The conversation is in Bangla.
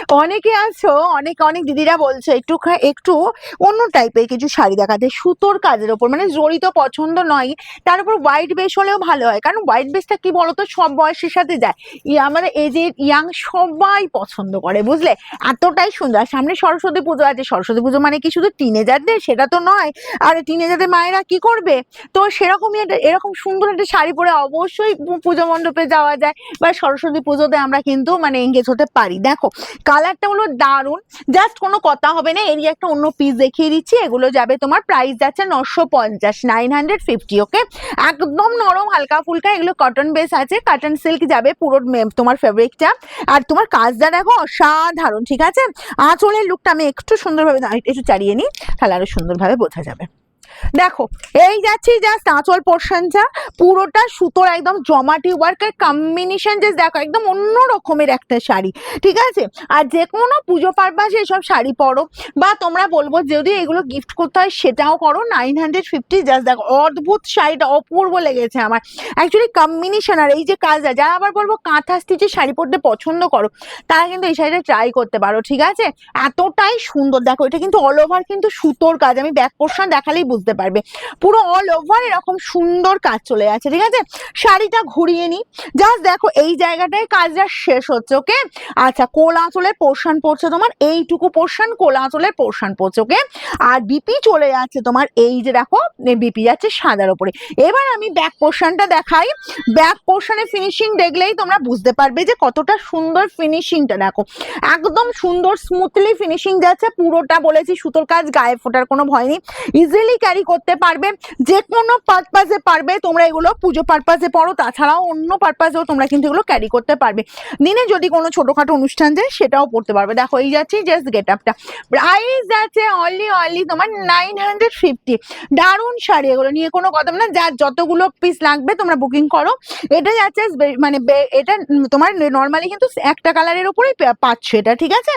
অনেকে আছো, অনেক অনেক দিদিরা বলছে একটু একটু অন্য টাইপের কিছু শাড়ি দেখাতে, সুতোর কাজের ওপর, মানে জড়ি তো পছন্দ নয়, তার উপর হোয়াইট বেস হলেও ভালো হয়, কারণ হোয়াইট বেসটা কি বলতো সব বয়সের সাথে যায়। আমার এই যে ইয়াং সবাই পছন্দ করে, বুঝলে? এতটাই সুন্দর। সামনে সরস্বতী পুজো আছে, সরস্বতী পুজো মানে কি শুধু টিনেজারদের, সেটা তো নয়। আর টিনেজারদের মায়েরা কি করবে, তো সেরকমই একটা এরকম সুন্দর একটা শাড়ি পরে অবশ্যই পুজো মণ্ডপে যাওয়া যায়, বা সরস্বতী পুজোতে আমরা কিন্তু মানে এঙ্গেজ হতে পারি। দেখো কালারটা হলো দারুন, জাস্ট কোনো কথা হবে না। এরই একটা অন্য পিস দেখিয়ে দিচ্ছি, এগুলো যাবে তোমার প্রাইস যাচ্ছে 950, 950। ওকে, একদম নরম হালকা ফুলকা, এগুলো কটন বেস আছে, কটন সিল্ক যাবে পুরো তোমার ফেব্রিকটা। আর তোমার কাজটা দেখো অসাধারণ, ঠিক আছে? আঁচলের লুকটা আমি একটু সুন্দরভাবে একটু চালিয়ে নিই, তাহলে আরো সুন্দরভাবে বোঝা যাবে। দেখো এই যাচ্ছি জাস্ট আঁচল পোর্শনটা পুরোটা সুতোর একদম জমাটি ওয়ার্কের কম্বিনেশন, যে দেখো একদম অন্য রকমের একটা শাড়ি, ঠিক আছে? আর যে কোনো পুজো পারপাসে এসব শাড়ি পরো, বা তোমরা বলবো যদি এগুলো গিফট করতে হয় সেটাও করো। 950, জাস্ট দেখো অদ্ভুত শাড়িটা, অপূর্ব লেগেছে আমার অ্যাকচুয়ালি কম্বিনেশন। আর এই যে কাজটা, যারা আবার বলবো কাঁথা স্টিচের শাড়ি পরতে পছন্দ করো, তারা কিন্তু এই শাড়িটা ট্রাই করতে পারো, ঠিক আছে? এতটাই সুন্দর। দেখো এটা কিন্তু অল ওভার কিন্তু সুতোর কাজ, আমি ব্যাক পোর্শন দেখালেই বুঝতে পারবে, পুরো অল ওভার এরকম সুন্দর কাজ চলে আছে, ঠিক আছে? শাড়িটা ঘুরিয়ে নি, জাস্ট দেখো এই জায়গাটায় কাজটা শেষ হচ্ছে। ওকে, আচ্ছা কোল আঁচলের পোর্শন পড়ছে তোমার এইটুকু পোর্শন, কোল আঁচলের পোর্শন পড়ছে। ওকে, আর বিপি চলে যাচ্ছে তোমার এই যে দেখো বিপি যাচ্ছে সাদার উপরে। এবার আমি ব্যাক পোর্শনটা দেখাই, ব্যাক পোর্শনের ফিনিশিং দেখলেই তোমরা বুঝতে পারবে যে কতটা সুন্দর ফিনিশিংটা। দেখো একদম সুন্দর স্মুথলি ফিনিশিং যাচ্ছে, পুরোটা বলেছি সুতোর কাজ, গায়ে ফোটার কোনো ভয় নেই, ইজিলি ক্যারি করতে পারবে, যে কোনো পারপাসে পারবে। তোমরা এগুলো পুজো পারপাসে পড়ো, তাছাড়াও অন্য পারপাসেও তোমরা কিন্তু এগুলো ক্যারি করতে পারবে। দিনে যদি কোনো ছোটখাটো অনুষ্ঠান যায় সেটাও পড়তে পারবে। দেখো এই যাচ্ছে জাস্ট গেট আপটা, প্রাইস যাচ্ছে অনলি তোমার 950। দারুণ শাড়ি, এগুলো নিয়ে কোনো কথা না, যার যতগুলো পিস লাগবে তোমরা বুকিং করো। এটা যাচ্ছে মানে এটা তোমার নর্মালি কিন্তু একটা কালারের উপরেই পাচ্ছ এটা, ঠিক আছে?